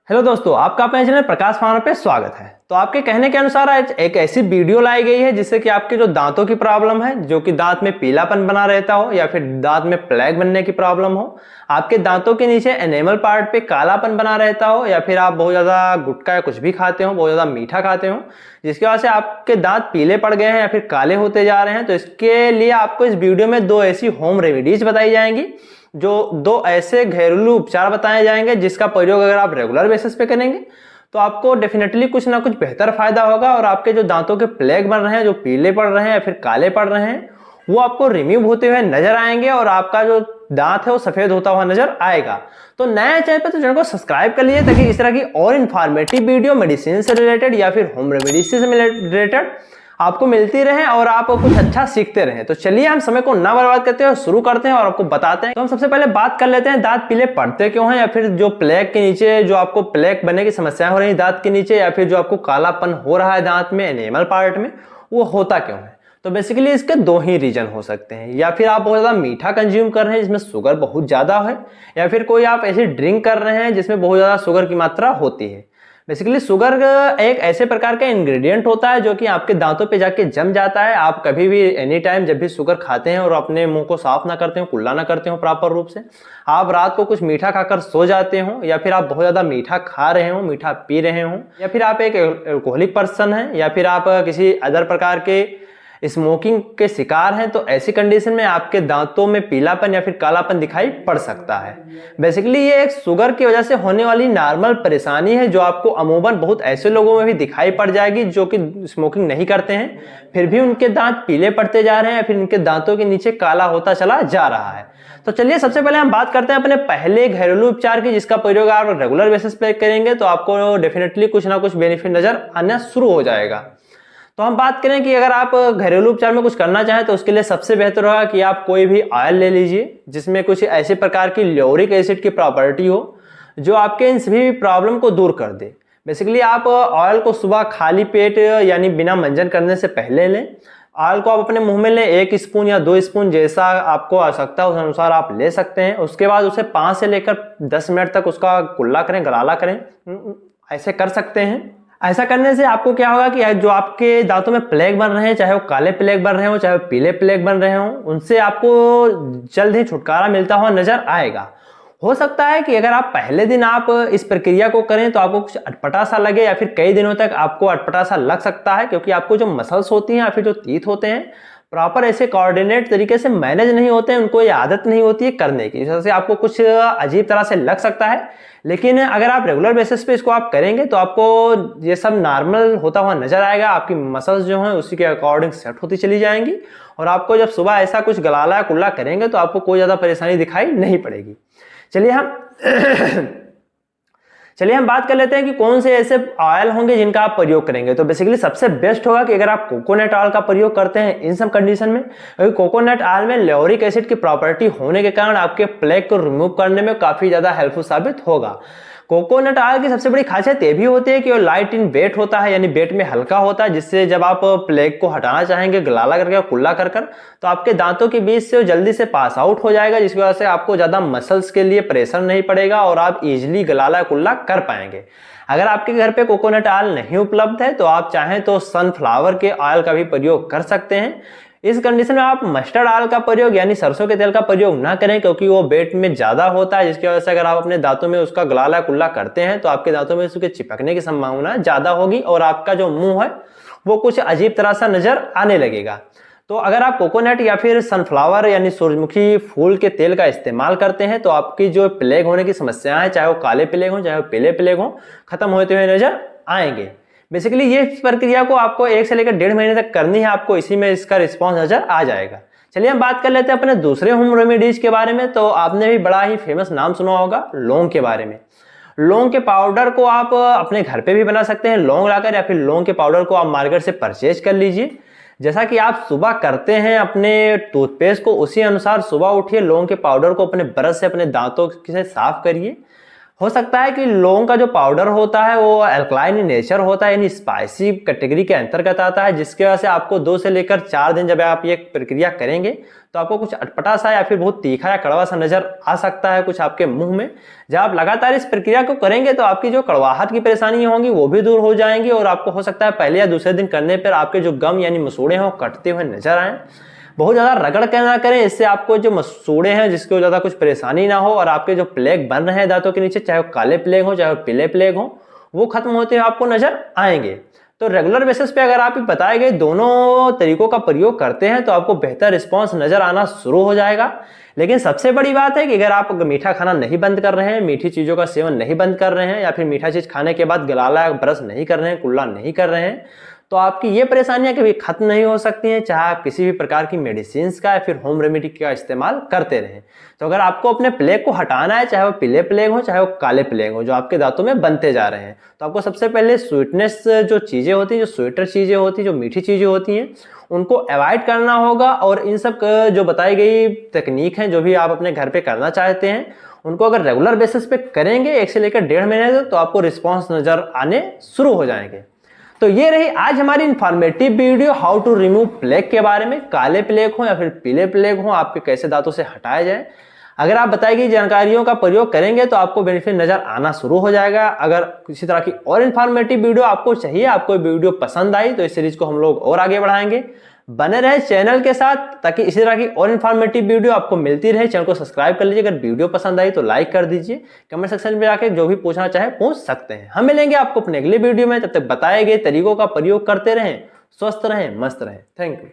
Hello दोस्तों, आपका अपने चैनल प्रकाश फार्मा पे स्वागत है। तो आपके कहने के अनुसार आज एक ऐसी वीडियो लाई गई है जिससे कि आपके जो दांतों की प्रॉब्लम है, जो कि दांत में पीलापन बना रहता हो या फिर दांत में प्लेग बनने की प्रॉब्लम हो, आपके दांतों के नीचे एनेमल पार्ट पे कालापन बना रहता हो, या फिर आप बहुत ज़्यादा गुटखा या कुछ भी खाते हो, बहुत ज़्यादा मीठा खाते हो, जिसकी वजह से आपके दांत पीले पड़ गए हैं या फिर काले होते जा रहे हैं। तो इसके लिए आपको इस वीडियो में दो ऐसी होम रेमेडीज बताई जाएंगी, जो दो ऐसे घरेलू उपचार बताए जाएंगे जिसका प्रयोग अगर आप रेगुलर बेसिस पे करेंगे तो आपको डेफिनेटली कुछ ना कुछ बेहतर फायदा होगा और आपके जो दांतों के प्लेग बन रहे हैं, जो पीले पड़ रहे हैं या फिर काले पड़ रहे हैं, वो आपको रिमूव होते हुए नजर आएंगे और आपका जो दांत है वो सफेद होता हुआ नजर आएगा। तो नया चैनल पे तो चैनल को सब्सक्राइब कर लीजिए ताकि इस तरह की और इन्फॉर्मेटिव वीडियो मेडिसिन से रिलेटेड या फिर होम रेमेडीज से रिलेटेड आपको मिलती रहे और आप कुछ अच्छा सीखते रहें। तो चलिए हम समय को ना बर्बाद करते हैं, शुरू करते हैं और आपको बताते हैं। तो हम सबसे पहले बात कर लेते हैं दांत पीले पड़ते क्यों हैं, या फिर जो प्लेग के नीचे जो आपको प्लेग बनने की समस्या हो रही है दांत के नीचे, या फिर जो आपको कालापन हो रहा है दांत में एनेमल पार्ट में, वो होता क्यों है। तो बेसिकली इसके दो ही रीजन हो सकते हैं, या फिर आप बहुत ज़्यादा मीठा कंज्यूम कर रहे हैं जिसमें शुगर बहुत ज़्यादा है, या फिर कोई आप ऐसी ड्रिंक कर रहे हैं जिसमें बहुत ज़्यादा शुगर की मात्रा होती है। बेसिकली शुगर एक ऐसे प्रकार का इंग्रेडिएंट होता है जो कि आपके दांतों पे जाके जम जाता है। आप कभी भी एनी टाइम जब भी शुगर खाते हैं और अपने मुंह को साफ ना करते हो, कुल्ला ना करते हो प्रॉपर रूप से, आप रात को कुछ मीठा खाकर सो जाते हो, या फिर आप बहुत ज़्यादा मीठा खा रहे हो, मीठा पी रहे हो, या फिर आप एक एल्कोहलिक पर्सन हैं, या फिर आप किसी अदर प्रकार के स्मोकिंग के शिकार हैं, तो ऐसी कंडीशन में आपके दांतों में पीलापन या फिर कालापन दिखाई पड़ सकता है। बेसिकली ये एक शुगर की वजह से होने वाली नॉर्मल परेशानी है जो आपको अमूमन बहुत ऐसे लोगों में भी दिखाई पड़ जाएगी जो कि स्मोकिंग नहीं करते हैं, फिर भी उनके दांत पीले पड़ते जा रहे हैं या फिर उनके दांतों के नीचे काला होता चला जा रहा है। तो चलिए सबसे पहले हम बात करते हैं अपने पहले घरेलू उपचार की, जिसका प्रयोग आप रेगुलर बेसिस पे करेंगे तो आपको डेफिनेटली कुछ ना कुछ बेनिफिट नजर आना शुरू हो जाएगा। तो हम बात करें कि अगर आप घरेलू उपचार में कुछ करना चाहें तो उसके लिए सबसे बेहतर होगा कि आप कोई भी ऑयल ले लीजिए जिसमें कुछ ऐसे प्रकार की ल्यूरिक एसिड की प्रॉपर्टी हो जो आपके इन सभी प्रॉब्लम को दूर कर दे। बेसिकली आप ऑयल को सुबह खाली पेट यानी बिना मंजन करने से पहले लें। ऑयल को आप अपने मुंह में लें, 1 स्पून या 2 स्पून जैसा आपको आवश्यकता उस अनुसार आप ले सकते हैं। उसके बाद उसे 5 से लेकर 10 मिनट तक उसका कुल्ला करें, गलाला करें, ऐसे कर सकते हैं। ऐसा करने से आपको क्या होगा कि जो आपके दांतों में प्लेग बन रहे हैं, चाहे वो काले प्लेग बन रहे हो चाहे वो पीले प्लेग बन रहे हो, उनसे आपको जल्द ही छुटकारा मिलता हुआ नजर आएगा। हो सकता है कि अगर आप पहले दिन आप इस प्रक्रिया को करें तो आपको कुछ अटपटा सा लगे, या फिर कई दिनों तक आपको अटपटा सा लग सकता है, क्योंकि आपको जो मसल्स होती हैं या फिर जो टीथ होते हैं प्रॉपर ऐसे कोऑर्डिनेट तरीके से मैनेज नहीं होते हैं, उनको ये आदत नहीं होती है करने की, इस वजह से आपको कुछ अजीब तरह से लग सकता है। लेकिन अगर आप रेगुलर बेसिस पे इसको आप करेंगे तो आपको ये सब नॉर्मल होता हुआ नजर आएगा। आपकी मसल्स जो हैं उसी के अकॉर्डिंग सेट होती चली जाएंगी और आपको जब सुबह ऐसा कुछ गलाला या कुल्ला करेंगे तो आपको कोई ज्यादा परेशानी दिखाई नहीं पड़ेगी। चलिए हम बात कर लेते हैं कि कौन से ऐसे ऑयल होंगे जिनका आप प्रयोग करेंगे। तो बेसिकली सबसे बेस्ट होगा कि अगर आप कोकोनट ऑयल का प्रयोग करते हैं इन सब कंडीशन में, क्योंकि कोकोनट ऑयल में ल्यूरिक एसिड की प्रॉपर्टी होने के कारण आपके प्लेग को रिमूव करने में काफी ज्यादा हेल्पफुल साबित होगा। कोकोनट ऑयल की सबसे बड़ी खासियत ये भी होती है कि वो लाइट इन वेट होता है, यानी वेट में हल्का होता है, जिससे जब आप प्लेग को हटाना चाहेंगे गलाला करके कुल्ला कर तो आपके दांतों के बीच से जल्दी से पास आउट हो जाएगा, जिसकी वजह से आपको ज्यादा मसल्स के लिए प्रेशर नहीं पड़ेगा और आप इजिली गलाला कुल्ला कर पाएंगे। अगर आपके घर पे कोकोनट ऑयल नहीं उपलब्ध है तो आप चाहें तो सनफ्लावर के ऑयल का भी प्रयोग कर सकते हैं। इस कंडीशन में आप मस्टर्ड ऑयल का प्रयोग यानी सरसों के तेल का प्रयोग ना करें, क्योंकि वो वेट में ज्यादा होता है, जिसकी वजह से अगर आप अपने दांतों में उसका गलाला कुल्ला करते हैं तो आपके दांतों में उसके चिपकने की संभावना ज्यादा होगी और आपका जो मुंह है वो कुछ अजीब तरह सा नजर आने लगेगा। तो अगर आप कोकोनट या फिर सनफ्लावर यानी सूरजमुखी फूल के तेल का इस्तेमाल करते हैं तो आपकी जो प्लेग होने की समस्या है, चाहे वो काले प्लेग हो चाहे वो पीले प्लेग हो, खत्म होते हुए नजर आएंगे। बेसिकली ये प्रक्रिया को आपको 1 से लेकर 1.5 महीने तक करनी है, आपको इसी में इसका रिस्पॉन्स नजर आ जाएगा। चलिए हम बात कर लेते हैं अपने दूसरे होम रेमेडीज के बारे में। तो आपने भी बड़ा ही फेमस नाम सुना होगा लौंग के बारे में। लौंग के पाउडर को आप अपने घर पे भी बना सकते हैं लौंग लाकर, या फिर लौंग के पाउडर को आप मार्केट से परचेज कर लीजिए। जैसा कि आप सुबह करते हैं अपने टूथपेस्ट को, उसी अनुसार सुबह उठिए लौंग के पाउडर को अपने ब्रश से अपने दांतों से साफ करिए। हो सकता है कि लौंग का जो पाउडर होता है वो अल्कलाइन इन नेचर होता है, यानी स्पाइसी कैटेगरी के अंतर्गत आता है, जिसकी वजह से आपको 2 से लेकर 4 दिन जब आप ये प्रक्रिया करेंगे तो आपको कुछ अटपटा सा या फिर बहुत तीखा या कड़वा सा नजर आ सकता है कुछ आपके मुंह में। जब आप लगातार इस प्रक्रिया को करेंगे तो आपकी जो कड़वाहट की परेशानी होंगी वो भी दूर हो जाएंगी और आपको हो सकता है पहले या दूसरे दिन करने पर आपके जो गम यानी मसूड़े हैं वो कटते हुए नजर आए। बहुत ज़्यादा रगड़ कर ना करें, इससे आपको जो मसूड़े हैं जिसको ज़्यादा कुछ परेशानी ना हो और आपके जो प्लेग बन रहे हैं दांतों के नीचे, चाहे वो काले प्लेग हो चाहे वो पीले प्लेग हो, वो खत्म होते हुए आपको नजर आएंगे। तो रेगुलर बेसिस पे अगर आप बताए गए दोनों तरीकों का प्रयोग करते हैं तो आपको बेहतर रिस्पॉन्स नजर आना शुरू हो जाएगा। लेकिन सबसे बड़ी बात है कि अगर आप मीठा खाना नहीं बंद कर रहे हैं, मीठी चीज़ों का सेवन नहीं बंद कर रहे हैं, या फिर मीठा चीज़ खाने के बाद गलाला ब्रश नहीं कर रहे हैं, कुल्ला नहीं कर रहे हैं, तो आपकी ये परेशानियां कभी खत्म नहीं हो सकती हैं, चाहे आप किसी भी प्रकार की मेडिसिन का या फिर होम रेमेडी का इस्तेमाल करते रहें। तो अगर आपको अपने प्लेग को हटाना है, चाहे वो पीले प्लेग हो चाहे वो काले प्लेग हो जो आपके दांतों में बनते जा रहे हैं, तो आपको सबसे पहले स्वीटनेस जो चीज़ें होती हैं, जो स्वीटर चीज़ें होती हैं, जो मीठी चीज़ें होती हैं, उनको अवॉइड करना होगा। और इन सब जो बताई गई तकनीक है, जो भी आप अपने घर पे करना चाहते हैं, उनको अगर रेगुलर बेसिस पे करेंगे 1 से लेकर 1.5 महीने तक, तो आपको रिस्पॉन्स नजर आने शुरू हो जाएंगे। तो ये रही आज हमारी informative video how to remove plaque के बारे में। काले प्लेग हो या फिर पीले प्लेग हो, आपके कैसे दांतों से हटाया जाए। अगर आप बताई गई जानकारियों का प्रयोग करेंगे तो आपको बेनिफिट नजर आना शुरू हो जाएगा। अगर किसी तरह की और इन्फॉर्मेटिव वीडियो आपको चाहिए, आपको वीडियो पसंद आई, तो इस सीरीज को हम लोग और आगे बढ़ाएंगे। बने रहे चैनल के साथ ताकि इसी तरह की और इन्फॉर्मेटिव वीडियो आपको मिलती रहे। चैनल को सब्सक्राइब कर लीजिए। अगर वीडियो पसंद आई तो लाइक कर दीजिए। कमेंट सेक्शन में जाके जो भी पूछना चाहे पूछ सकते हैं। हम मिलेंगे आपको अपने अगले वीडियो में, तब तक बताए गए तरीकों का प्रयोग करते रहें, स्वस्थ रहें, मस्त रहें। Thank you.